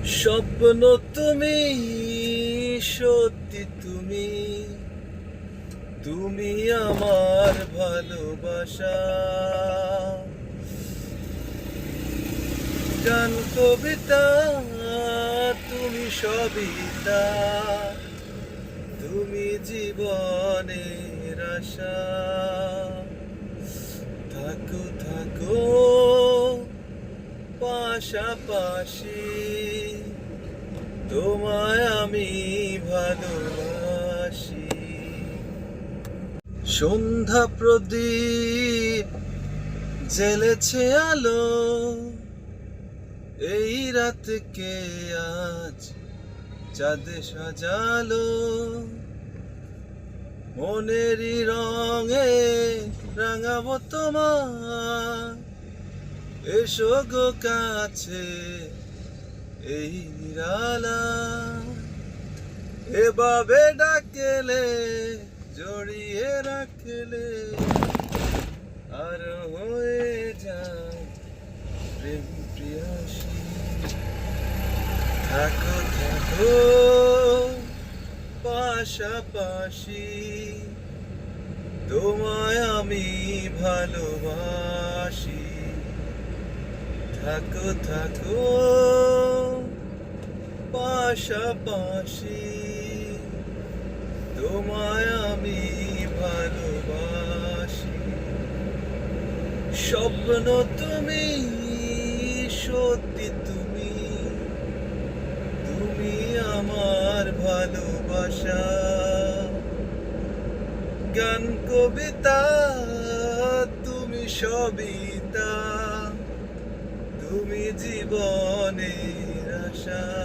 স্বপ্ন তুমি, সত্যি তুমি, তুমি আমার ভালোবাসা। গান কবিতা তুমি সবিতা, তুমি জীবনের আশা। থাকো থাকো পাশাপাশি, তোমায় আমি ভালোবাসি। সন্ধ্যা প্রদীপ জ্বেলেছে আলো, এই রাতকে আজ চাঁদ সাজালো। মনেরই রঙে রাঙাবো তোমার, এসো গো কাছে এই নিরালা। এভাবে ডাকলে, জড়িয়ে রাখলে আর হয়ে যায় প্রেম প্রিয়াসী। থাকো থাকো পাশাপাশি, তোমায় আমি ভালোবাসি। থাকো থাকো পাশাপাশি, তোমায় আমি ভালোবাসি। স্বপ্ন তুমি, সত্যি তুমি, তুমি আমার ভালোবাসা। গান কবিতা তুমি সবিতা, তুমি জীবনের আশা।